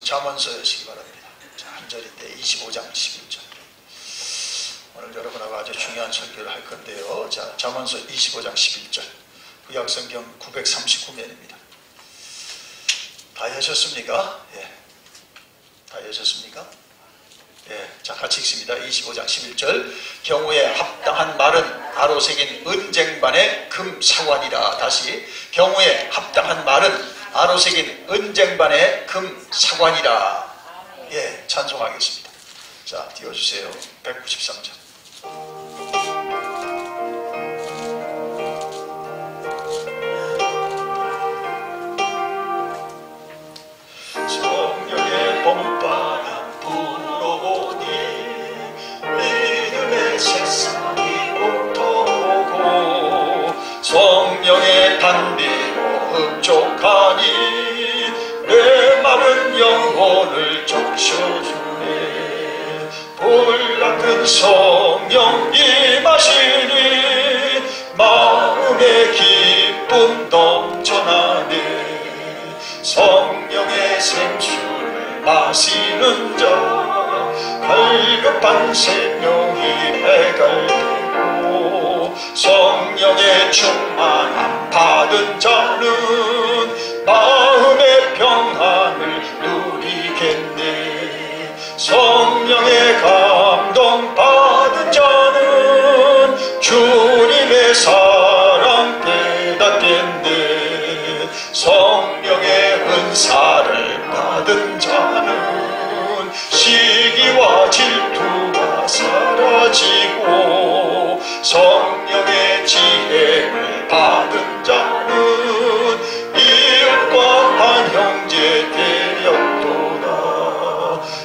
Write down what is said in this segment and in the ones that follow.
잠언서 여시기 바랍니다. 한 절인데 25장 11절. 오늘 여러분하고 아주 중요한 설교를 할 건데요. 자, 잠언서 25장 11절. 구약성경 939면입니다. 다 하셨습니까? 예. 다 하셨습니까? 예. 자, 같이 읽습니다. 25장 11절. 경우에 합당한 말은 아로 새긴 은쟁반의 금사관이라. 다시. 경우에 합당한 말은 아로 새긴 은쟁반의 금사관이라. 예, 찬송하겠습니다. 자, 띄워주세요. 193절. 성령의 봄바람 불어오니 믿음의 세상이 웃어오고 성령의 단비로 흡족하니 내 마른 영혼을 적셔주네. 불같은 성령 임하시니 마음의 기쁨 넘쳐나네. 성령의 생수를 마시는 자 갈급한 생명이 해갈되고 성령의 충만함 받은 자는 마음의 평안을 누리겠네. 성령의 감동 받은 자는 주님의 사랑 깨닫겠네. 성령의 은사를 받은 자는 시기와 질투가 사라지고 성령의 지혜를 받은 자는 이웃과 한 형제 되었도다.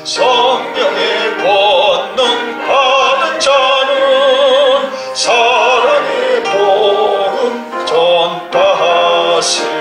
성령의 권능 받은 자는 사랑의 복음 전파하세.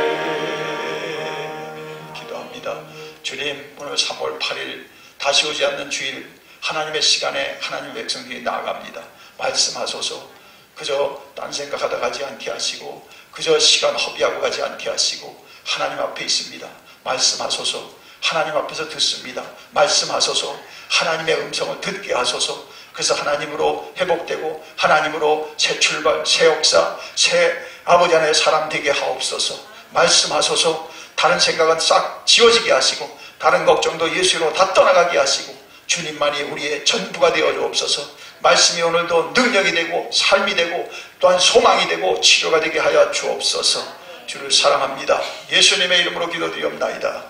주님, 오늘 3월 8일 다시 오지 않는 주일 하나님의 시간에 하나님 백성들이 나아갑니다. 말씀하소서. 그저 딴 생각하다 가지 않게 하시고 그저 시간 허비하고 가지 않게 하시고 하나님 앞에 있습니다. 말씀하소서. 하나님 앞에서 듣습니다. 말씀하소서. 하나님의 음성을 듣게 하소서. 그래서 하나님으로 회복되고 하나님으로 새 출발, 새 역사, 새 아버지 하나님의 사람 되게 하옵소서. 말씀하소서. 다른 생각은 싹 지워지게 하시고 다른 걱정도 예수로 다 떠나가게 하시고 주님만이 우리의 전부가 되어 주옵소서. 말씀이 오늘도 능력이 되고 삶이 되고 또한 소망이 되고 치료가 되게 하여 주옵소서. 주를 사랑합니다. 예수님의 이름으로 기도드리옵나이다.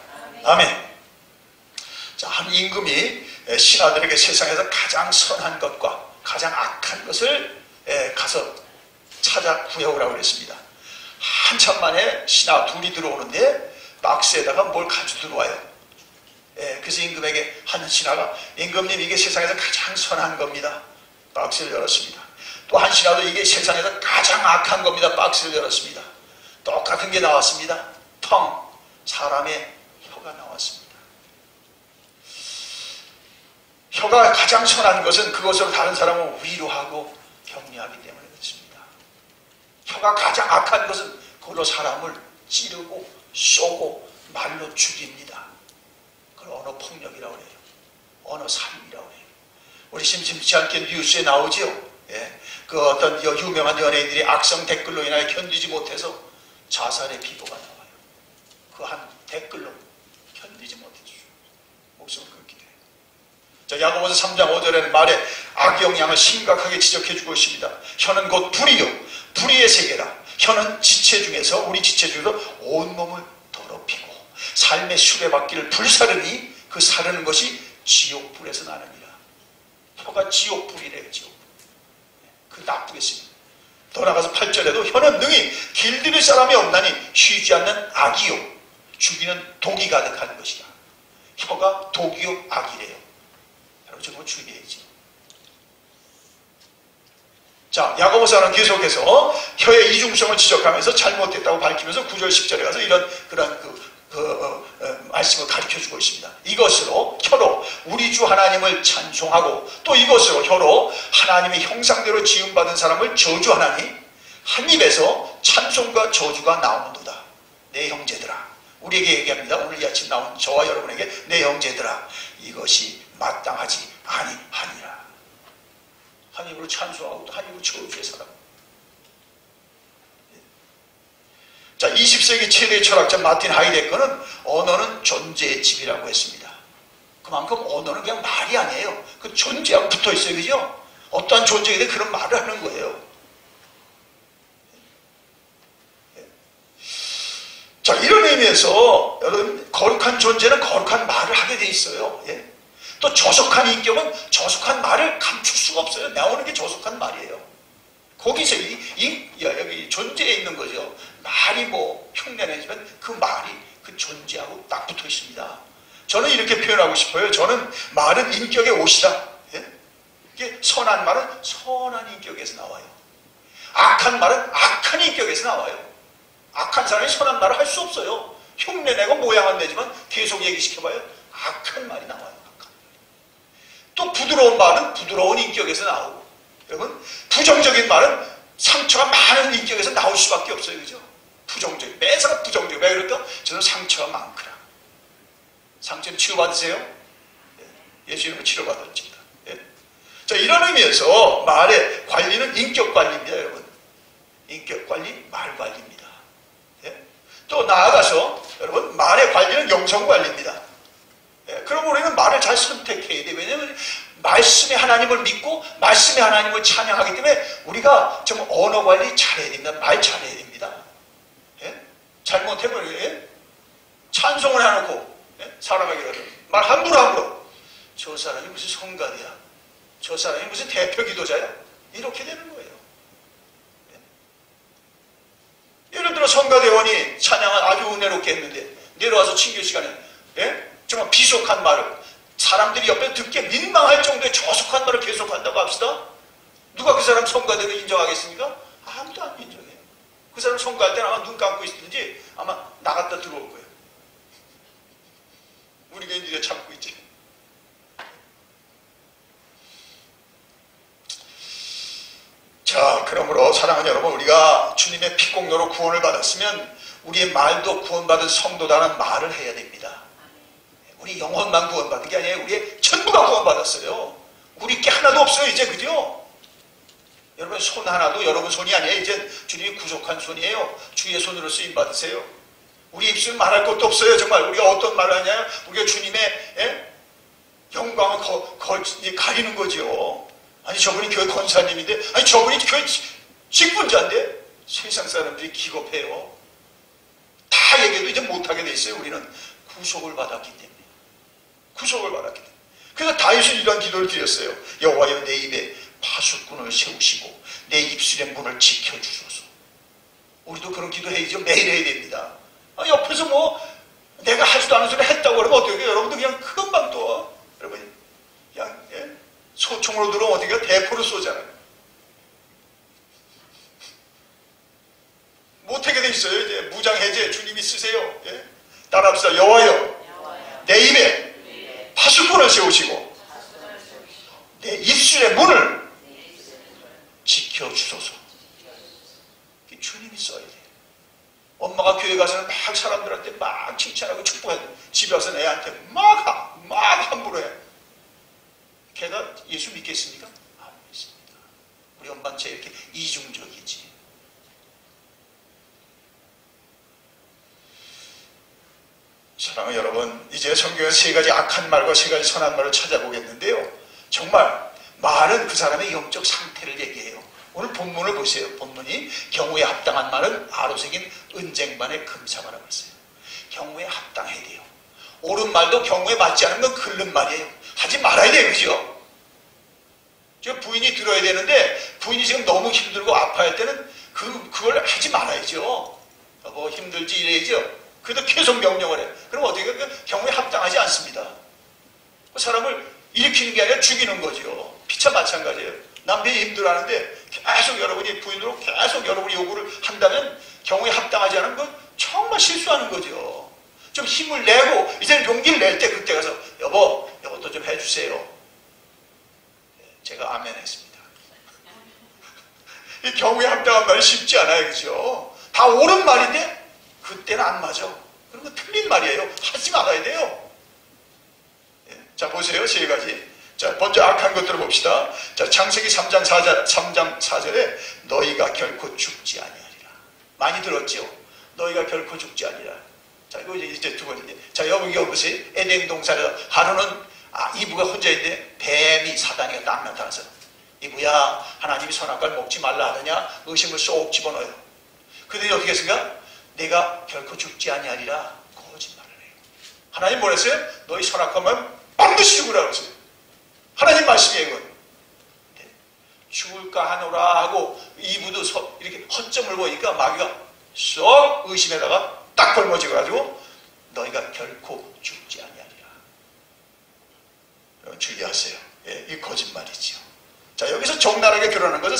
아멘. 자, 한 임금이 신하들에게 세상에서 가장 선한 것과 가장 악한 것을 가서 찾아 구해오라고 그랬습니다. 한참 만에 신하 둘이 들어오는데 박스에다가 뭘 가지고 들어와요. 그래서 임금에게 한 신하가 임금님 이게 세상에서 가장 선한 겁니다. 박스를 열었습니다. 또 한 신하도 이게 세상에서 가장 악한 겁니다. 박스를 열었습니다. 똑같은 게 나왔습니다. 텅 사람의 혀가 나왔습니다. 혀가 가장 선한 것은 그것으로 다른 사람을 위로하고 격려하기 때문에 그렇습니다. 혀가 가장 악한 것은 그걸로 사람을 찌르고 쏘고 말로 죽입니다. 그걸 언어 폭력이라고 해요. 언어 살인이라고 해요. 우리 심심치 않게 뉴스에 나오지요. 그 어떤 유명한 연예인들이 악성 댓글로 인하여 견디지 못해서 자살의 비보가 나와요. 그 한 댓글로 견디지 못해서 목숨을 끊게 돼요. 자, 야고보서 3장 5절에는 말에 악영향을 심각하게 지적해주고 있습니다. 혀는 곧 불이요 불의의 세계라. 혀는 지체 중에서 우리 지체 중에서 온몸을 더럽히고 삶의 수레바퀴를 불사르니 그 사르는 것이 지옥불에서 나느니라. 혀가 지옥불이래요. 지옥불. 그 나쁘겠습니다. 더 나가서 8절에도 혀는 능히 길들일 사람이 없나니 쉬지 않는 악이요 죽이는 독이 가득한 것이라. 혀가 독이요 악이래요. 여러분 정말 주의해야지. 자, 야고보서는 계속해서 혀의 이중성을 지적하면서 잘못됐다고 밝히면서 9절 10절에 가서 이런 그런 말씀을 가르쳐주고 있습니다. 이것으로 혀로 우리 주 하나님을 찬송하고 또 이것으로 혀로 하나님의 형상대로 지음받은 사람을 저주하나니 한 입에서 찬송과 저주가 나오는도다. 내 형제들아 우리에게 얘기합니다. 오늘 이 아침 나온 저와 여러분에게 내 형제들아 이것이 마땅하지 아니하니라. 하나님으로 찬송하고 또 하나님으로 저주의 사람. 자, 20세기 최대 철학자 마틴 하이데거는 언어는 존재의 집이라고 했습니다. 그만큼 언어는 그냥 말이 아니에요. 그 존재하고 붙어 있어요. 그죠? 어떠한 존재에게 그런 말을 하는 거예요. 자, 이런 의미에서 여러분 거룩한 존재는 거룩한 말을 하게 돼 있어요. 예? 또 저속한 인격은 저속한 말을 감출 수가 없어요. 나오는 게 저속한 말이에요. 거기서 여기 존재에 있는 거죠. 말이 뭐 흉내내지만 그 말이 그 존재하고 딱 붙어 있습니다. 저는 이렇게 표현하고 싶어요. 저는 말은 인격의 옷이다. 예? 이게 선한 말은 선한 인격에서 나와요. 악한 말은 악한 인격에서 나와요. 악한 사람이 선한 말을 할 수 없어요. 흉내내고 모양은 내지만 계속 얘기시켜봐요. 악한 말이 나와요. 악한. 또 부드러운 말은 부드러운 인격에서 나오고, 여러분 부정적인 말은 상처가 많은 인격에서 나올 수밖에 없어요. 그죠? 부정적인, 매사가 부정적인. 왜 그럴까? 저는 상처가 많구나. 상처는 치료받으세요? 예수 이름으로 치료받았습니다. 예? 자, 이런 의미에서 말의 관리는 인격 관리입니다. 여러분 인격 관리, 말 관리입니다. 예? 또 나아가서 여러분 말의 관리는 영성 관리입니다. 예? 그럼 우리는 말을 잘 선택해야 돼요. 왜냐하면 말씀의 하나님을 믿고 말씀의 하나님을 찬양하기 때문에 우리가 좀 언어 관리 잘해야 됩니다. 말 잘해야 됩니다. 예? 잘못해버려요. 예? 찬송을 해놓고 예? 살아가기라도 말 함부로 저 사람이 무슨 성가대야, 저 사람이 무슨 대표 기도자야, 이렇게 되는 거예요. 예? 예를 들어 성가대원이 찬양을 아주 은혜롭게 했는데 내려와서 친교 시간에 예? 정말 비속한 말을, 사람들이 옆에 듣기에 민망할 정도의 저속한 말을 계속한다고 합시다. 누가 그 사람 성가대로 인정하겠습니까? 아무도 안 인정해요. 그 사람 성가할 때는 아마 눈 감고 있든지 아마 나갔다 들어올 거예요. 우리가 이제 참고 있지. 자, 그러므로 사랑하는 여러분, 우리가 주님의 피공로로 구원을 받았으면 우리의 말도 구원받은 성도다는 말을 해야 됩니다. 우리 영혼만 구원받은 게 아니에요. 우리의 전부가 구원받았어요. 우리 게 하나도 없어요 이제. 그죠? 여러분 손 하나도 여러분 손이 아니에요. 이제 주님이 구속한 손이에요. 주의 손으로 쓰임받으세요. 우리 입술 말할 것도 없어요. 정말 우리가 어떤 말을 하냐면 우리가 주님의 예? 영광을 가리는 거죠. 아니 저분이 교회 권사님인데, 아니 저분이 교회 직분자인데, 세상 사람들이 기겁해요. 다 얘기해도 이제 못하게 돼 있어요. 우리는 구속을 받았기 때문에. 구속을 받았기 때문에. 그래서 다윗은 이런 기도를 드렸어요. 여호와여 내 입에 파수꾼을 세우시고 내 입술의 문을 지켜주소서. 우리도 그런 기도해야죠. 매일 해야 됩니다. 옆에서 뭐 내가 하지도 않은 소리 했다고 그러면 어떻게 해요? 여러분들 그냥 금방 또 여러분 그냥 예? 소총으로 들어오면 어떻게 해요? 대포를 쏘잖아요. 못하게 돼 있어요. 이제 무장해제 주님이 쓰세요. 예? 따라합시다. 여호와여 내 입에 파수꾼을 세우시고 내 입술의 문을 지켜주소서. 주님이 써야 돼요. 엄마가 교회 가서는 막 사람들한테 막 칭찬하고 축복해. 집에 와서 애한테 막 함부로 해. 걔가 예수 믿겠습니까? 안 믿습니다. 우리 엄마는 제 이렇게 이중적이지. 사랑하는 여러분, 이제 성경에 세 가지 악한 말과 세 가지 선한 말을 찾아보겠는데요. 정말 말은 그 사람의 영적 상태를 얘기해요. 오늘 본문을 보세요. 본문이 경우에 합당한 말은 아로새긴 은쟁반의 금사과라고 했어요. 경우에 합당해야 돼요. 옳은 말도 경우에 맞지 않은 건 글른 말이에요. 하지 말아야 돼요. 그죠? 저 부인이 들어야 되는데 부인이 지금 너무 힘들고 아파할 때는 그걸 하지 말아야죠. 여보 힘들지 이래야죠. 그래도 계속 명령을 해. 그럼 어떻게 경우에 합당하지 않습니다. 그 사람을 일으키는 게 아니라 죽이는 거죠. 피차 마찬가지예요. 남편이 힘들어하는데 계속 여러분이 부인으로 계속 여러분이 요구를 한다면 경우에 합당하지 않은 건 정말 실수하는 거죠. 좀 힘을 내고 이제는 용기를 낼 때 그때 가서 여보 이것도 좀 해주세요. 제가 아멘 했습니다. 이 경우에 합당한 말이 쉽지 않아요. 그죠? 다 옳은 말인데 그때는 안 맞아. 그런 거 틀린 틀린 말이에요. 하지 말아야 돼요. 예. 자, 보세요. 세 가지. 자, 먼저 악한 것들을 봅시다. 자, 창세기 3장 4절에 너희가 결코 죽지 아니하리라. 많이 들었죠? 너희가 결코 죽지 아니하리라. 자, 이거 이제 두 번째. 자, 여기 보세요. 에덴 동산에서 하루는 이브가 혼자 있는데 뱀이 사단이가 딱 나타나서 이브야, 하나님이 선악과를 먹지 말라 하더냐 의심을 쏙 집어넣어요. 그들이 어떻게 했습니까? 내가 결코 죽지 아니하리라 거짓말을 해요. 하나님 뭐랬어요? 너희 선악과면 반드시 죽으라 그랬어요. 하나님 말씀이에요. 이건. 네. 죽을까 하노라 하고 이브도 이렇게 허점을 보니까 마귀가 쏙 의심에다가 딱 걸머져가지고 너희가 결코 죽지 아니하리라. 여러분 주의하세요. 예, 이 거짓말이지요. 자, 여기서 적나라하게 드러나는 것은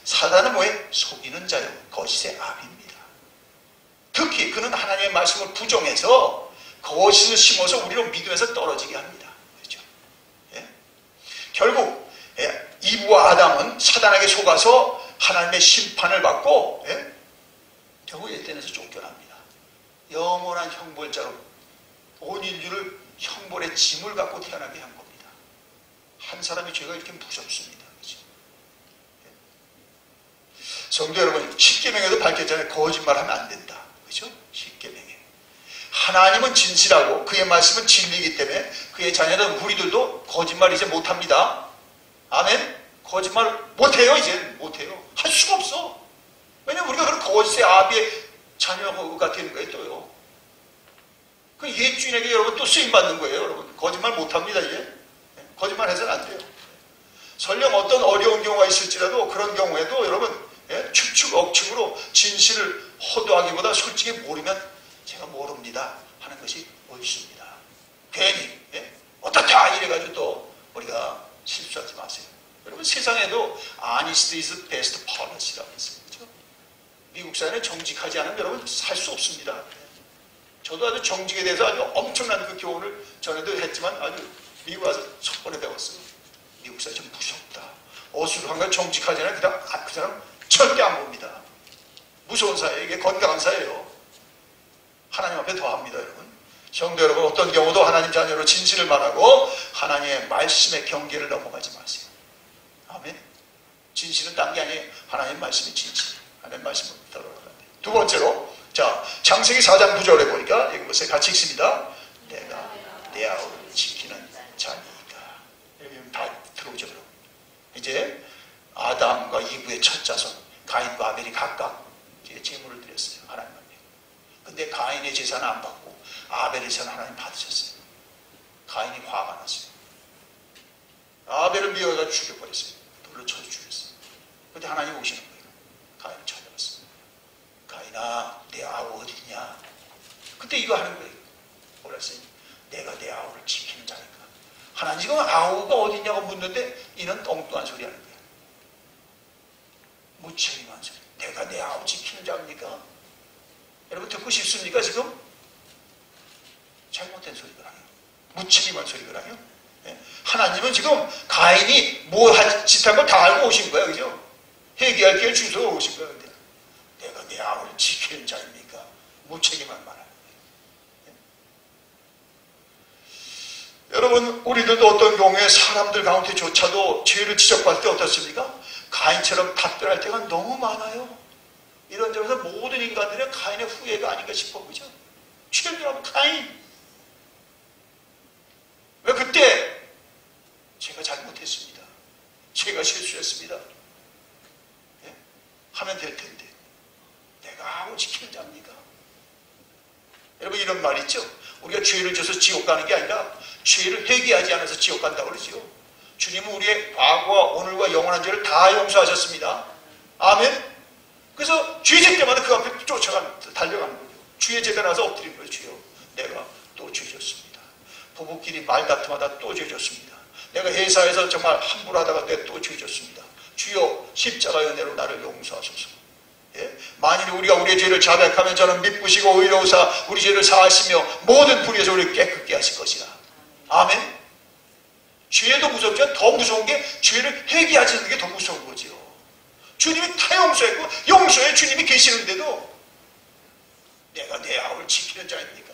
사단은 뭐예요? 속이는 자요. 거짓의 압입니다. 특히 그는 하나님의 말씀을 부정해서 거짓을 심어서 우리로 믿음에서 떨어지게 합니다. 그렇죠? 예? 결국 이브와 아담은 사단에게 속아서 하나님의 심판을 받고 결국 에덴에서 쫓겨납니다. 영원한 형벌자로 온 인류를 형벌의 짐을 갖고 태어나게 한 겁니다. 한 사람의 죄가 이렇게 무섭습니다. 그렇죠? 성도 여러분, 십계명에도 밝혔잖아요. 거짓말하면 안 된다. 그렇죠? 십계명에 하나님은 진실하고 그의 말씀은 진리이기 때문에 그의 자녀들 우리들도 거짓말 이제 못합니다. 아멘? 거짓말 못해요. 이제 못해요. 할 수가 없어. 왜냐면 우리가 그런 거짓의 아비의 자녀가 되는 거예요. 또요. 그 옛주인에게 여러분 또 쓰임받는 거예요. 여러분 거짓말 못합니다. 이제 거짓말 해서는 안 돼요. 설령 어떤 어려운 경우가 있을지라도 그런 경우에도 여러분 축축 억측으로 진실을 호도하기보다 솔직히 모르면 제가 모릅니다 하는 것이 옳습니다. 괜히 어떻다 이래가지고 또 우리가 실수하지 마세요. 여러분 세상에도 honesty is the best policy라고 했어요. 그렇죠? 미국 사회는 정직하지 않으면 여러분 살 수 없습니다. 저도 아주 정직에 대해서 아주 엄청난 그 교훈을 전에도 했지만 아주 미국 와서 첫 번에 배웠어요. 미국 사회 좀 무섭다. 어수룩한 건 정직하지 않으면 그 사람 절대 안 봅니다. 무서운 사회, 이게 건강한 사회예요. 하나님 앞에 더합니다, 여러분. 성도 여러분, 어떤 경우도 하나님 자녀로 진실을 말하고 하나님의 말씀의 경계를 넘어가지 마세요. 아멘. 진실은 딴 게 아니에요. 하나님의 말씀이 진실. 하나님의 말씀을 들어가야 돼요. 두 번째로, 자, 창세기 4장 9절에 보니까 여기 보세요. 같이 읽습니다. 내가 내 아우를 지키는 자니까. 여기 다 들어오죠, 여러분. 이제 아담과 이브의 첫 자손 가인과 아벨이 각각 제물을 드렸어요. 하나님 앞에. 근데 가인의 제사는 안 받고 아벨의 제사는 하나님 받으셨어요. 가인이 화가 났어요. 아벨을 미워서 죽여버렸어요. 돌로 쳐서 죽였어요. 근데 하나님 오시는 거예요. 가인을 찾아갔어요. 가인아, 내 아우 어디 있냐? 그때 이거 하는 거예요. 뭐라 했어요? 내가 내 아우를 지키는 자니까. 하나님 지금 아우가 어디 있냐고 묻는데 이는 엉뚱한 소리 하는 거예요. 무책임한 소리. 내가 내 아우 지키는 자입니까? 여러분 듣고 싶습니까 지금? 잘못된 소리가 아니에요. 무책임한 소리가 아니에요. 하나님은 지금 가인이 뭐 할 짓한 걸 다 알고 오신 거예요. 그죠? 회개할 기회를 주셔서 오신 거예요. 근데 내가 내 아우를 지키는 자입니까? 무책임한 말. 여러분 우리들도 어떤 경우에 사람들 가운데조차도 죄를 지적받을 때 어떻습니까? 가인처럼 답변할 때가 너무 많아요. 이런 점에서 모든 인간들은 가인의 후예가 아닌가 싶어. 그죠? 최근에 가인. 왜 그때 제가 잘못했습니다. 제가 실수했습니다. 예? 하면 될 텐데 내가 아우 지키는 자입니까? 여러분 이런 말 있죠? 우리가 죄를 져서 지옥 가는 게 아니라 죄를 회개하지 않아서 지옥 간다고 그러지요. 주님은 우리의 과거와 오늘과 영원한 죄를 다 용서하셨습니다. 아멘. 그래서 죄질 때마다 그 앞에 달려가는 거죠. 주의 제대 나서 엎드린 거예요. 주여, 내가 또 죄졌습니다. 부부끼리 말다툼하다 또 죄졌습니다. 내가 회사에서 정말 함부로 하다가 또 죄졌습니다. 주여, 십자가 은혜로 나를 용서하소서. 예? 만일 우리가 우리의 죄를 자백하면 저는 미쁘시고 의로우사 우리 죄를 사하시며 모든 불의에서 우리를 깨끗게 하실 것이라. 아멘. 죄도 무섭지만 더 무서운 게 죄를 회개하지 않는 게 더 무서운 거지요. 주님이 다 용서했고 용서에 주님이 계시는데도 내가 내 아우를 지키는 자입니까?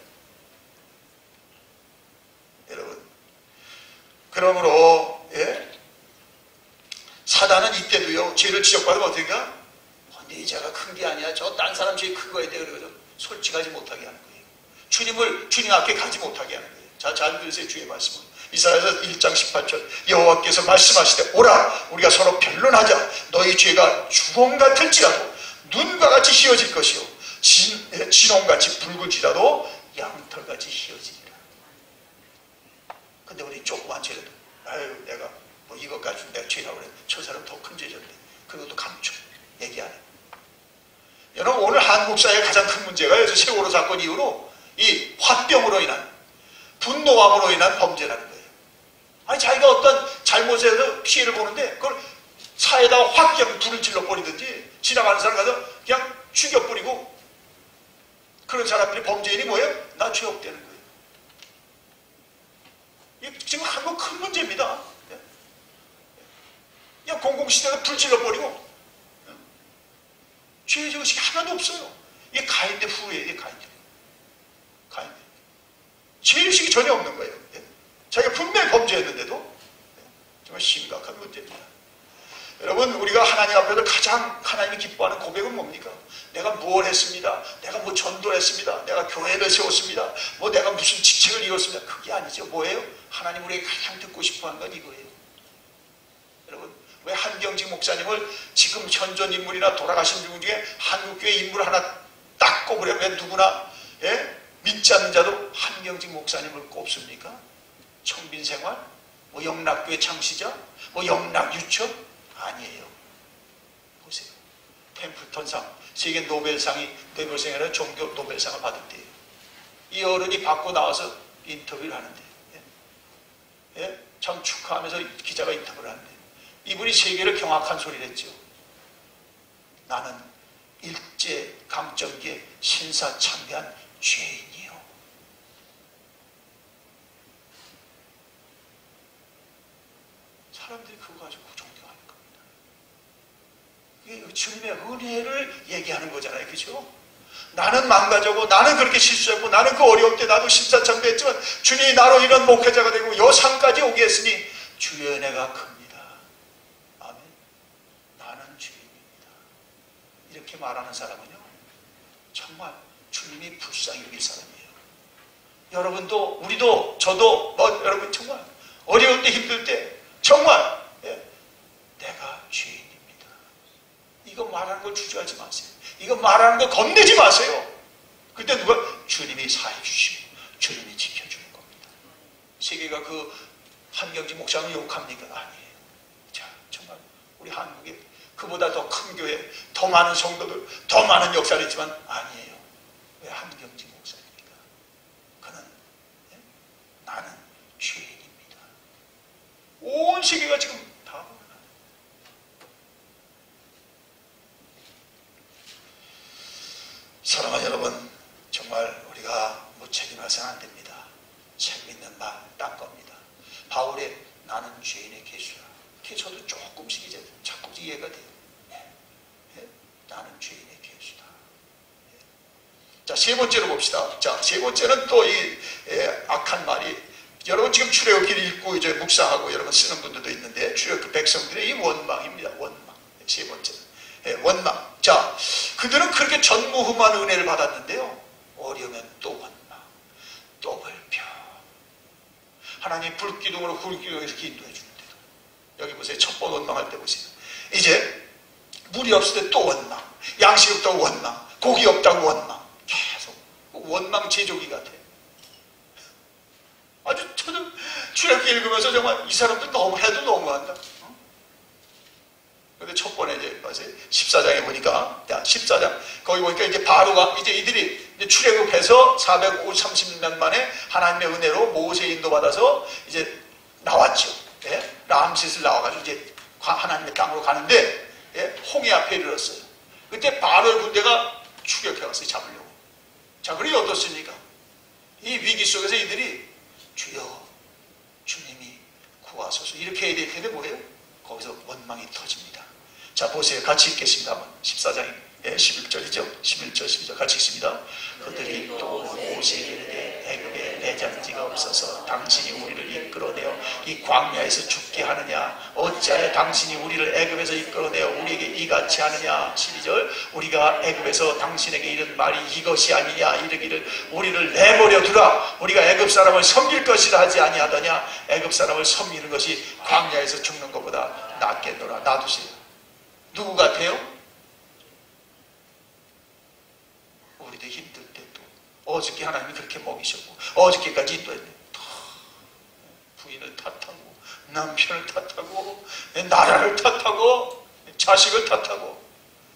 그러므로 사단은 이때도요 죄를 지적받으면 어떻게 가? 네 죄가 큰 게 아니야. 저 딴 사람 죄 큰 거에 대해 그러거든. 솔직하지 못하게 하는 거예요. 주님 앞에 가지 못하게 하는 거예요. 자, 잘 들으세요. 주의 말씀을. 이사야서 1장 18절 여호와께서 말씀하시되 오라 우리가 서로 변론하자. 너희 죄가 주홍 같을지라도 눈과 같이 희어질 것이요 진홍같이 붉을지라도 양털같이 희어지리라. 근데 우리 조그만 죄라도 아유 내가 뭐 이것 가지고 내가 죄라고 그래. 저 사람 더 큰 죄졌는데 그것도 감춰 얘기 안 해. 여러분 오늘 한국 사회의 가장 큰 문제가 세월호 사건 이후로 이 화병으로 인한 분노함으로 인한 범죄라는 거예요. 아니 자기가 어떤 잘못에서 피해를 보는데 그걸 차에다가 확 그냥 불을 질러 버리든지 지나가는 사람 가서 그냥 죽여버리고 그런 사람들이 범죄인이 뭐예요? 나 죄 없다는 거예요. 이게 지금 한국 큰 문제입니다. 그냥 공공시대가 불 질러버리고 죄의식이 하나도 없어요. 이게 가인의 후예예요. 이게 가인의. 죄의식이 전혀 없는 거예요. 자기가 분명히 범죄했는데도 정말 심각한 문제입니다. 여러분 우리가 하나님 앞에서 가장 하나님이 기뻐하는 고백은 뭡니까? 내가 무엇을 했습니다. 내가 뭐 전도를 했습니다. 내가 교회를 세웠습니다. 뭐 내가 무슨 직책을 이뤘습니다. 그게 아니죠. 뭐예요? 하나님 우리에게 가장 듣고 싶어하는 건 이거예요. 여러분 왜 한경직 목사님을 지금 현존 인물이나 돌아가신 분 중에 한국교회 인물 하나 딱 꼽으려면 누구나 믿지 않는 자도 한경직 목사님을 꼽습니까? 청빈생활? 뭐 영락교회 창시자? 뭐 영락유처? 아니에요. 보세요. 템플턴상 세계 노벨상이 노벨상이라는 종교 노벨상을 받았대요. 이 어른이 받고 나와서 인터뷰를 하는데 참 축하하면서 기자가 인터뷰를 하는데 이분이 세계를 경악한 소리를 했죠. 나는 일제강점기에 신사참배한 죄인이요. 사람들이 그거 가지고 존경하는 겁니다. 이게 주님의 은혜를 얘기하는 거잖아요. 그죠? 나는 망가져고 나는 그렇게 실수했고 나는 그 어려울 때 나도 신사참배했지만 주님이 나로 이런 목회자가 되고 여상까지 오게 했으니 주의 은혜가 큽니다. 아멘. 나는 죄인입니다. 이렇게 말하는 사람은요 정말 주님이 불쌍히 여길 사람이에요. 여러분도 우리도 저도 여러분 정말 어려울 때 힘들 때 정말 내가 죄인입니다. 이거 말하는 걸 주저하지 마세요. 이거 말하는 거 겁내지 마세요. 그때 누가 주님이 사해 주시고 주님이 지켜주는 겁니다. 세계가 그 한경직 목사님을 욕합니까? 아니에요. 자 정말 우리 한국에 그보다 더 큰 교회 더 많은 성도들 더 많은 역사를 있지만 아니에요. 왜 한경직 목사입니까? 그는 나는 죄인입니다. 온 세계가 지금 다 몰라요. 사랑하는 여러분 정말 우리가 무책임해서는 안 됩니다. 책 있는 말 딴 겁니다. 바울의 나는 죄인의 계수라. 저도 조금씩 이제 자꾸 이해가 돼요. 나는 죄인의 계수다. 자, 세 번째로 봅시다. 자, 세 번째는 또 이 악한 말이 여러분 지금 출애굽기를 읽고 이제 묵상하고 여러분 쓰는 분들도 있는데 출애굽기 백성들의 이 원망입니다. 원망. 세 번째는 원망. 자, 그들은 그렇게 전무후무한 은혜를 받았는데요. 어려우면 또 원망, 또 불평. 하나님 불기둥으로 굴기둥에서 인도해 주는데도 여기 보세요. 첫 번 원망할 때 보세요. 이제 물이 없을 때 또 원망, 양식 없다고 원망, 고기 없다고 원망. 계속 원망 제조기 같아. 아주 저는 출애굽기 읽으면서 정말 이 사람들 너무 해도 너무한다. 근데 첫 번에 이제 14장에 보니까 14장 거기 보니까 이제 바로가 이제 이들이 이제 출애굽해서 430년 만에 하나님의 은혜로 모세 인도받아서 이제 나왔죠. 람셋을 나와가지고 이제 하나님의 땅으로 가는데 홍해 앞에 이르렀어요. 그때 바로의 군대가 추격해왔어요. 잡으려고. 자, 그러니 어떻습니까? 이 위기 속에서 이들이 주여 주님이 구하소서 이렇게 해야 될 텐데 뭐예요? 거기서 원망이 터집니다. 자, 보세요. 같이 읽겠습니다. 한번 14장 11절이죠. 11절 12절 같이 읽습니다. 그들이 또 모세에게 애굽에 내장지가 없어서 당신이 우리를 이끌어내어 이 광야에서 죽게 하느냐? 어찌하여 당신이 우리를 애굽에서 이끌어내어 우리에게 이같이 하느냐? 12절 우리가 애굽에서 당신에게 이른 말이 이것이 아니냐? 이르기를 우리를 내버려 두라. 우리가 애굽 사람을 섬길 것이라 하지 아니하더냐? 애굽 사람을 섬기는 것이 광야에서 죽는 것보다 낫겠노라. 놔두세요. 누구 같아요? 우리도 힘들 때 또 어저께 하나님이 그렇게 먹이셨고 어저께까지 또 부인을 탓하고 남편을 탓하고 나라를 탓하고 자식을 탓하고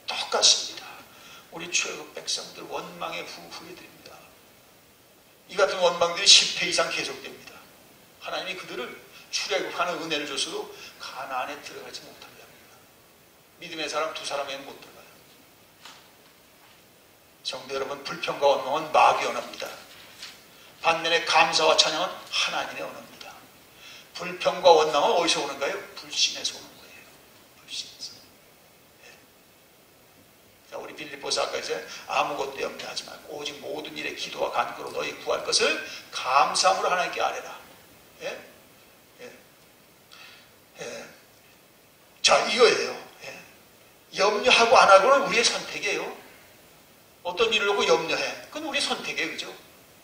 똑같습니다. 우리 출애굽 백성들 원망의 후회드립니다. 이 같은 원망들이 10회 이상 계속됩니다. 하나님이 그들을 출애굽하는 은혜를 줬어도 가나안에 들어가지 못하게 합니다. 믿음의 사람 두 사람에는 못 들어가요. 성도 여러분, 불평과 원망은 마귀의 언어입니다. 반면에 감사와 찬양은 하나님의 언어입니다. 불평과 원망은 어디서 오는가요? 불신에서 오는 거예요. 불신에서. 네. 자, 우리 빌립보서 아까 이제 아무것도 염려하지 말고 오직 모든 일에 기도와 간구로 너희 구할 것을 감사함으로 하나님께 아뢰라. 예? 예. 예. 자, 이거예요. 예. 염려하고 안 하고는 우리의 선택이에요. 어떤 일을 놓고 염려해. 그건 우리 선택이에요. 그죠?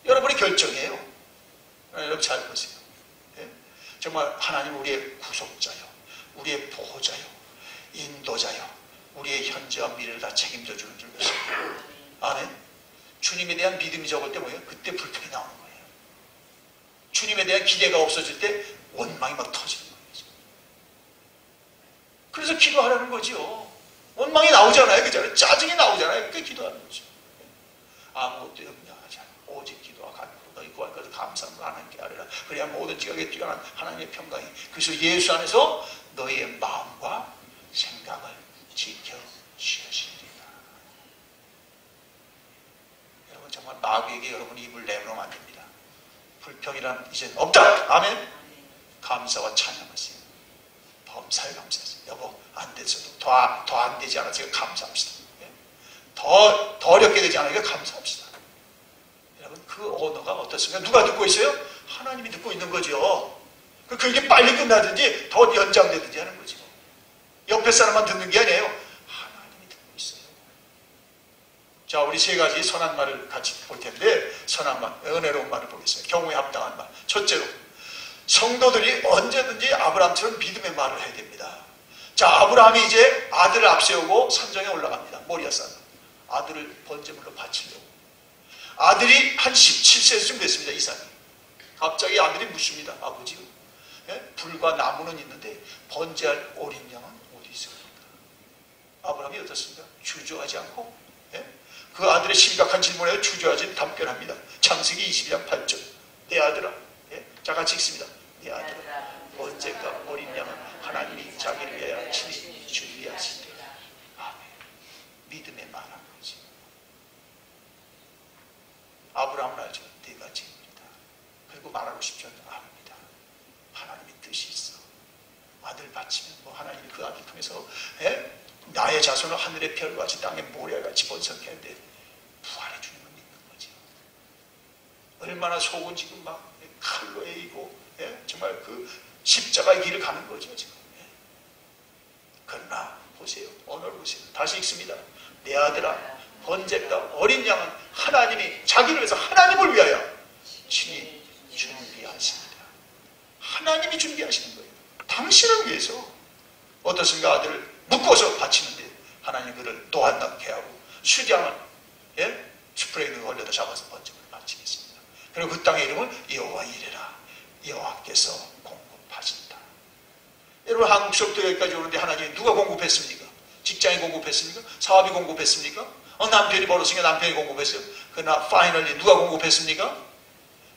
여러분의 결정이에요. 여러분 잘 보세요. 예? 정말 하나님 우리의 구속자요. 우리의 보호자요. 인도자요. 우리의 현재와 미래를 다 책임져 주는 줄 믿습니다. 아멘. 주님에 대한 믿음이 적을 때 뭐예요? 그때 불평이 나오는 거예요. 주님에 대한 기대가 없어질 때 원망이 막 터지는 거예요. 그래서 기도하라는 거죠. 원망이 나오잖아요. 그잖아요. 짜증이 나오잖아요. 그러니까 기도하는 거죠. 아무것도 염려하지 않고 오직 기도와 간구로 너희 구할 것을 감사함으로 하나님께 아뢰라. 그래야 모든 지각에 뛰어난 하나님의 평강이 그래서 예수 안에서 너희의 마음과 생각을 지켜주시리라. 여러분 정말 마귀에게 여러분 입을 내버리면 안 됩니다. 불평이란 이제 없다. 아멘. 감사와 찬양하세요. 범사에 감사하세요. 여보 안 됐어도 더 안 되지 않아서 감사합시다. 더 어렵게 되지 않으니까 감사합시다. 여러분 그 언어가 어떻습니까? 누가 듣고 있어요? 하나님이 듣고 있는 거죠. 그게 빨리 끝나든지 더 연장되든지 하는 거죠. 옆에 사람만 듣는 게 아니에요. 하나님이 듣고 있어요. 자, 우리 세 가지 선한 말을 같이 볼 텐데 선한 말, 은혜로운 말을 보겠습니다. 경우에 합당한 말. 첫째로 성도들이 언제든지 아브라함처럼 믿음의 말을 해야 됩니다. 자, 아브라함이 이제 아들을 앞세우고 산정에 올라갑니다. 모리아산. 아들을 번제물로 바치려고. 아들이 한 17세쯤 됐습니다. 이삭이. 갑자기 아들이 묻습니다. 아버지요. 예? 불과 나무는 있는데 번제할 어린 양은 어디 있습니까? 아브라함이 어떻습니까? 주저하지 않고 예? 그 아들의 심각한 질문에 주저하지 답변합니다. 창세기 22장 8절. 내 아들아. 예? 자, 같이 읽습니다. 내 아들아. 번제가 어린 양은 하나님이 자기를 위하여 친히 준비하시리라. 아멘. 믿음의 말한 거지. 아브라함은 알죠. 내가 죄입니다. 그리고 말하고 싶지 않습니다. 하나님의 뜻이 있어. 아들 바치면 뭐 하나님이 그 아들 통해서 나의 자손을 하늘의 별같이 땅의 모래같이 번성케 하는데 부활해 주는 걸 믿는 거죠. 얼마나 속은 지금 막 칼로 에이고 정말 그 십자가의 길을 가는 거죠 지금. 그러나 보세요. 오늘 보세요. 다시 읽습니다. 내 아들아 번제가 어린 양은 하나님이 자기를 위해서 하나님을 위하여 친히 준비하십니다. 하나님이 준비하시는 거예요. 당신을 위해서. 어떻습니까? 아들을 묶어서 바치는데 하나님 그를 또 안 낳게 하고 수장은 스프레이를 걸려다 잡아서 번제를 바치겠습니다. 그리고 그 땅의 이름은 여호와 이레라. 여호와께서 공급하신다. 여러분 한국서부터 여기까지 오는데 하나님이 누가 공급했습니까? 직장이 공급했습니까? 사업이 공급했습니까? 남편이 벌었으니까 남편이 공급했어요. 그러나 파이널리 누가 공급했습니까?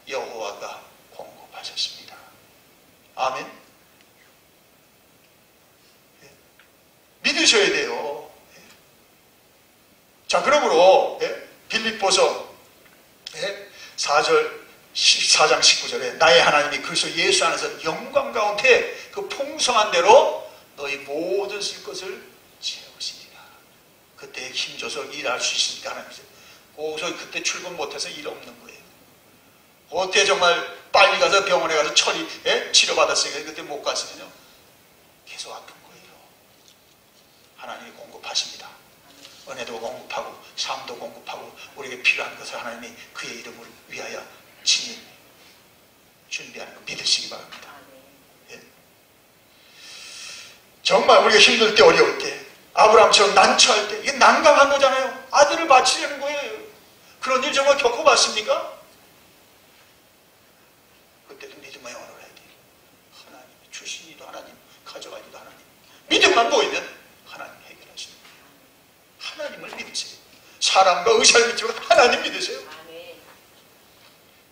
여호와가 공급하셨습니다. 아멘. 믿으셔야 돼요. 자, 그러므로 빌립보서 4장 19절에 나의 하나님이 그리스도 예수 안에서 영광 가운데 그 풍성한 대로 너희 모든 쓸 것을 채우시리라. 그때 힘줘서 일할 수 있으니까 하나님께서 고소 그때 출근 못해서 일 없는 거예요. 어때 정말 빨리 가서 병원에 가서 치료받았으니까 그때 못 갔으면요 계속 아픈 거예요. 하나님이 공급하십니다. 은혜도 공급하고 삶도 공급하고 우리에게 필요한 것을 하나님이 그의 이름을 위하여 친히 준비하는 거 믿으시기 바랍니다. 예. 정말 우리가 힘들 때 어려울 때 아브라함처럼 난처할 때 이게 난감한 거잖아요. 아들을 바치려는 거예요. 그런 일 정말 겪어봤습니까? 그때도 믿음의 언어를 해야 돼요. 하나님 주시기도 하나님 가져가기도 하나님 믿음만 보이면 하나님 해결하십니다. 하나님을 믿으세요. 사람과 의사를 믿지 말고 하나님 믿으세요.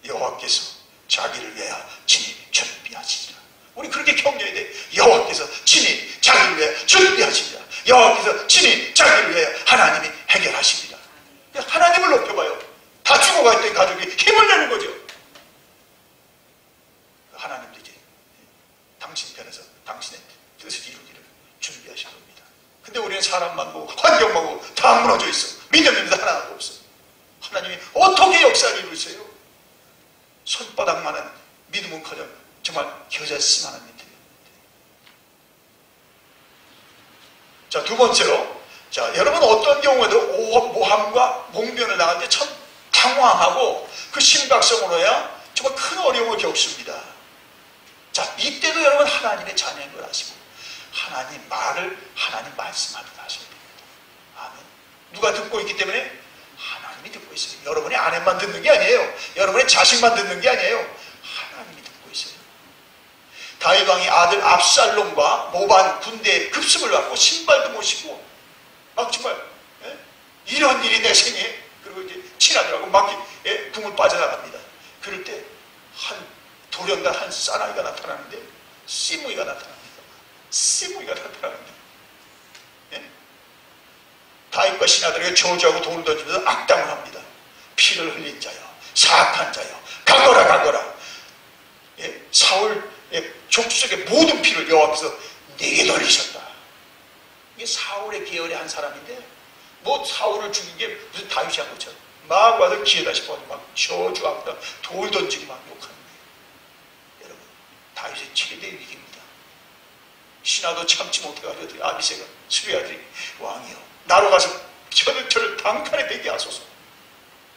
여호와께서 자기를 위하여 친히 준비하시리라. 우리 그렇게 격려해야 돼. 여호와께서 친히 자기를 위하여 준비하시리라. 여호와께서 친히 자기를 위하여 하나님이 해결하시리라. 하나님을 높여봐요. 다 죽어가 있던 가족이 힘을 내는 거죠. 하나님도 이제 당신 편에서 당신의 뜻을 이루기를 준비하신 겁니다. 근데 우리는 사람만 보고 환경만 보고 다 무너져 있어. 믿음이 하나도 없어. 하나님이 어떻게 역사를 이루세요? 손바닥만한 믿음은 커녕 정말 겨자씨만한 믿음이에요. 자, 두 번째로, 자, 여러분 어떤 경우에도 모함과 몽변을 당할 때 참 당황하고 그 심각성으로야 정말 큰 어려움을 겪습니다. 자, 이때도 여러분 하나님의 자녀인 걸 아시고 하나님 말을 하나님 말씀하도록 하셔야 됩니다. 아멘. 누가 듣고 있기 때문에 하나님이 듣고 있어요. 여러분의 아내만 듣는 게 아니에요. 여러분의 자식만 듣는 게 아니에요. 하나님이 듣고 있어요. 다윗 왕이 아들 압살롬과 모반 군대에 급습을 받고 신발도 못 신고 막 정말 이런 일이 내 생에 그리고 이제 친하더라고 막 궁을 빠져나갑니다. 그럴 때 한 돌연간 한 사나이가 나타나는데 시므이가 나타납니다. 시므이가 나타납니다. 다윗과 신하들에게 저주하고 돌을 던지면서 악담을 합니다. 피를 흘린 자여, 사악한 자여, 가거라 가거라. 사울 족속의 모든 피를 여호와께서 내게 돌리셨다. 이게 사울의 계열의 한 사람인데 뭐 사울을 죽인 게 무슨 다윗이 한 것처럼 막 와서 기회다 싶어서 막 저주하고 돌 던지고 막 욕하는 거예요. 여러분 다윗의 최대의 위기입니다. 신하도 참지 못해가지고 아비새가 수리 아들이 왕이요 나로 가서 저를 단칼에 베게 하소서.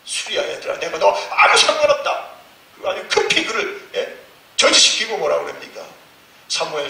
수리아 얘들아 내가 너 아무 상관없다. 그리고 아주 급히 그를 저지시키고 뭐라 그럽니까? 사무엘하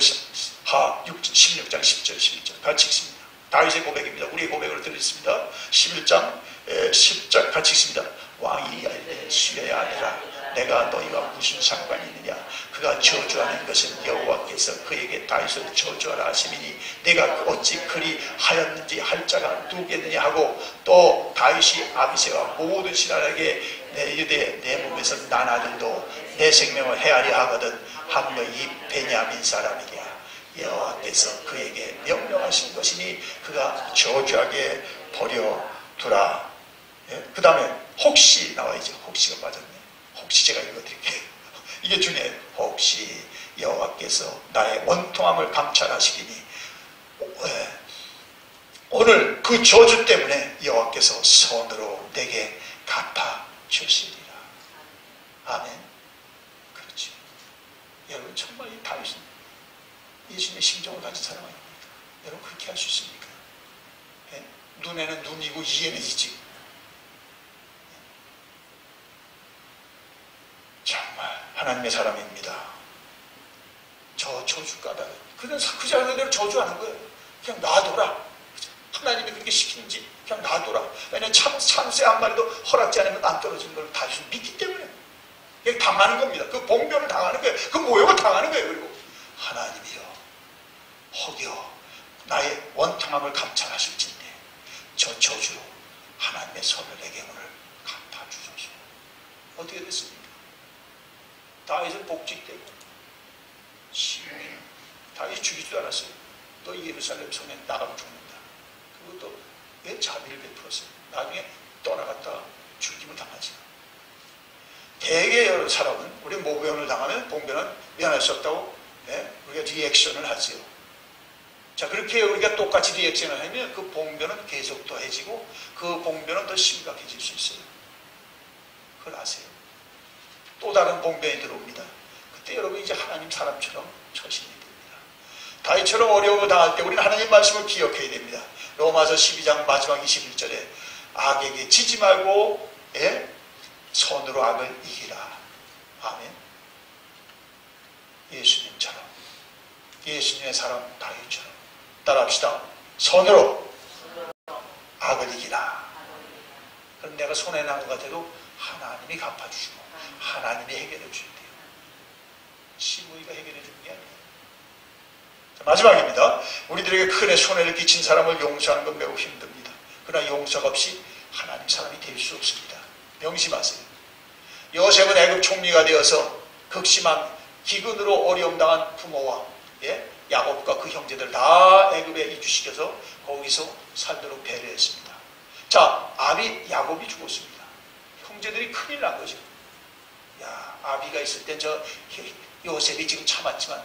16장 10절 11절 같이 읽습니다. 다윗의 고백입니다. 우리의 고백을 드리겠습니다. 11장 10절 같이 읽습니다. 왕이 수리아의 아내라 내가 너희와 무슨 상관이 있느냐. 그가 저주하는 것은 여호와께서 그에게 다윗을 저주하라 하시니 내가 어찌 그리 하였는지 할 자가 누구겠느냐 하고 또 다윗이 아비새와 모든 신하에게 내 유대 내 몸에서 난 아들도 내 생명을 헤아려 하거든 하물며 이 베냐민 사람에게 여호와께서 그에게 명령하신 것이니 그가 저주하게 버려두라. 그 다음에 혹시 나와야죠. 혹시가 빠졌네. 혹시 제가 읽어드릴게요. 이게 중요해요. 혹시 여호와께서 나의 원통함을 감찰하시기니 오늘 그 저주 때문에 여호와께서 선으로 내게 갚아주시리라. 아멘. 그렇죠. 여러분 정말 이 다윗은 예수님의 심정을 가진 사람 아닙니까? 여러분 그렇게 할 수 있습니까? 눈에는 눈이고 이에는 이지. 정말 하나님의 사람입니다. 저 저주 까닭 그냥 그 자녀대로 저주하는 거예요. 그냥 놔둬라. 하나님이 그렇게 시키는지 그냥 놔둬라. 왜냐하면 참새 한 마리도 허락지 않으면 안 떨어지는 걸 다시 믿기 때문에 그냥 당하는 겁니다. 그 봉변을 당하는 거예요. 그 모욕을 당하는 거예요. 그리고 하나님이여 혹여 나의 원통함을 감찰하실진데 저 저주로 하나님의 손을 내게 오늘 갚아주소서. 어떻게 됐습니까? 다윗은 복직되고 시민은 다윗이 죽일 줄 알았어요. 너 예루살렘 손에 나가면 죽는다. 그것도 왜 자비를 베풀었어요. 나중에 떠나갔다 죽임을 당하지. 대개 여러 사람은 우리 모병을 당하면 봉변은 미안할 수 없다고 우리가 리액션을 하지요. 자, 그렇게 우리가 똑같이 리액션을 하면 그 봉변은 계속 더해지고 그 봉변은 더 심각해질 수 있어요. 그걸 아세요? 또 다른 봉변이 들어옵니다. 그때 여러분 이제 하나님 사람처럼 처신이 됩니다. 다윗처럼 어려움을 당할 때 우리는 하나님 말씀을 기억해야 됩니다. 로마서 12장 마지막 21절에 악에게 지지 말고 손으로 악을 이기라. 아멘. 예수님처럼, 예수님의 사람 다윗처럼 따라합시다. 손으로 악을 이기라. 그럼 내가 손해난 것 같아도 하나님이 갚아주시고 하나님이 해결해 주셔야 돼요. 시부이가 해결해 주는 게 아니에요. 자, 마지막입니다. 우리들에게 큰 손해를 끼친 사람을 용서하는 건 매우 힘듭니다. 그러나 용서가 없이 하나님 사람이 될 수 없습니다. 명심하세요. 요셉은 애굽 총리가 되어서 극심한 기근으로 어려움 당한 부모와 야곱과 그 형제들 다 애굽에 이주시켜서 거기서 살도록 배려했습니다. 자, 야곱이 죽었습니다. 형제들이 큰일 난 거죠. 야, 아비가 있을 땐 요셉이 지금 참았지만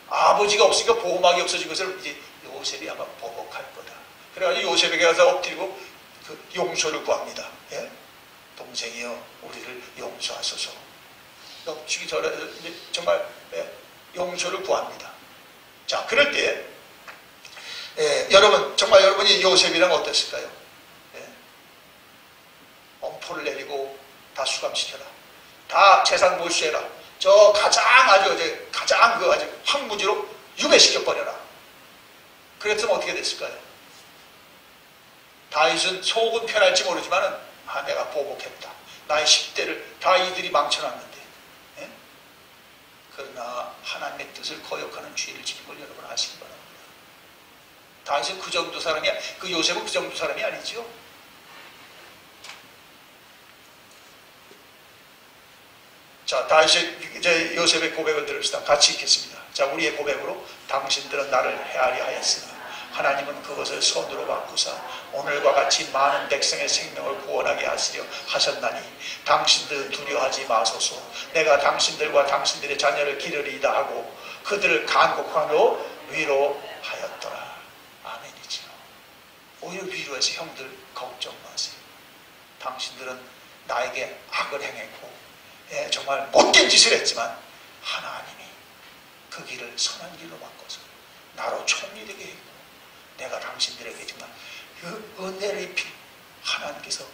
아버지가 없으니까 보호막이 없어진 것을 이제 요셉이 아마 보복할 거다. 그래가지고 요셉에게 가서 엎드리고 그 용서를 구합니다. 동생이여, 우리를 용서하소서. 넙죽이 정말 용서를 구합니다. 자, 그럴 때 여러분, 정말 여러분이 요셉이랑 어땠을까요? 엄포를 내리고 다 수감시켜라. 다 재산 몰수해라. 저 가장 아주 황무지로 유배시켜버려라. 그랬으면 어떻게 됐을까요? 다윗은 속은 편할지 모르지만은 내가 보복했다. 나의 10대를 다 이들이 망쳐놨는데. 그러나 하나님의 뜻을 거역하는 죄를 지킨 걸 여러분 아시기 바랍니다. 다윗은 그 정도 사람이, 그 요셉은 그 정도 사람이 아니죠. 자, 다윗의 요셉의 고백을 들읍시다. 같이 읽겠습니다. 자, 우리의 고백으로 당신들은 나를 헤아려 하였으나 하나님은 그것을 손으로 바꾸사 오늘과 같이 많은 백성의 생명을 구원하게 하시려 하셨나니 당신들은 두려워하지 마소서. 내가 당신들과 당신들의 자녀를 기르리이다 하고 그들을 간곡함으로 위로하였더라. 아멘이죠. 오히려 위로해서 형들 걱정 마세요. 당신들은 나에게 악을 행했고 정말 못된 짓을 했지만 하나님이 그 길을 선한 길로 바꿔서 나로 총리 되게 했고 내가 당신들에게 정말 그 은혜를 입힌 하나님께서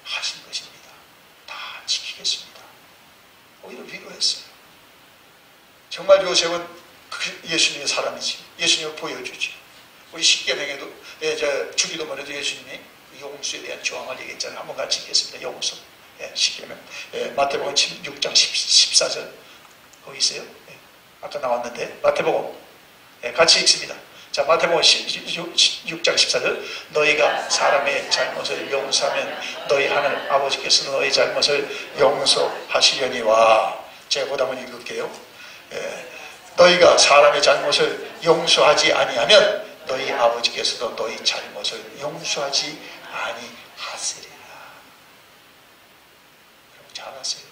하신 것입니다. 다 지키겠습니다. 오히려 위로했어요. 정말 요셉은 예수님의 사람이지. 예수님을 보여주지. 우리 십계명에도 주기도문에도 예수님이 용서에 대한 조항을 얘기했잖아요. 한번 같이 읽겠습니다. 용서. 십계명. 마태복음 6장 14절 거기 있어요. 아까 나왔는데 마태복음 같이 읽습니다. 자, 마태복음 6장 14절 너희가 사람의 잘못을 용서하면 너희 하늘 아버지께서 너희 잘못을 용서하시려니와. 제가 보다 한번 읽을게요. 너희가 사람의 잘못을 용서하지 아니하면 너희 아버지께서도 너희 잘못을 용서하지 아니하시리라. 여러분 잘 아세요.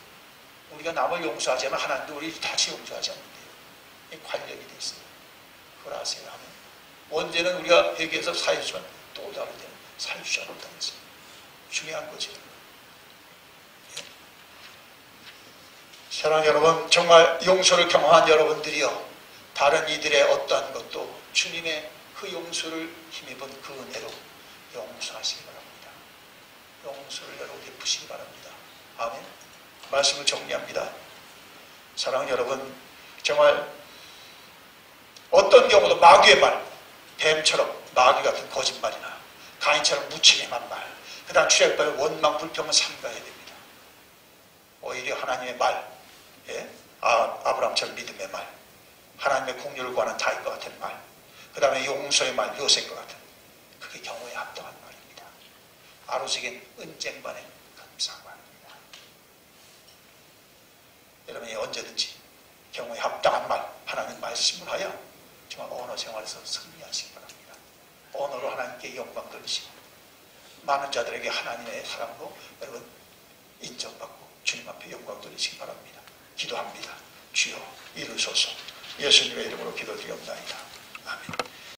우리가 남을 용서하지 않으면 하나님도 우리 다시 용서하지 않는데요. 이 관련이 돼 있어요. 그걸 아세요. 하면 언제는 우리가 회개해서 사해주지만 또 다른 데는 사해주지 않는다는 것은 중요한 거죠. 사랑하는 여러분, 정말 용서를 경험한 여러분들이요, 다른 이들의 어떠한 것도 주님의 그 용서를 힘입은 그 은혜로 용서하시기 바랍니다. 용서를 여러분 베푸시기 바랍니다. 아멘. 말씀을 정리합니다. 사랑하는 여러분, 정말 어떤 경우도 마귀의 말, 뱀처럼 마귀 같은 거짓말이나 가인처럼 무책임한 말, 그 다음 출애굽의 원망 불평은 삼가해야 됩니다. 오히려 하나님의 말, 아브라함처럼 믿음의 말, 하나님의 공유를 구하는 다윗과 같은 말, 그 다음에 용서의 말, 요셉과 같은, 그게 경우에 합당한 말입니다. 아로새긴 은쟁반의 금상말입니다. 여러분이 언제든지 경우에 합당한 말, 하나님 말씀을 하여 정말 언어 생활에서 승리하시기 바랍니다. 언어로 하나님께 영광 돌리시고 많은 자들에게 하나님의 사랑으로 여러분 인정받고 주님 앞에 영광 돌리시기 바랍니다. 기도합니다. 주여 이루소서. 예수님의 이름으로 기도드리옵나이다. 아멘.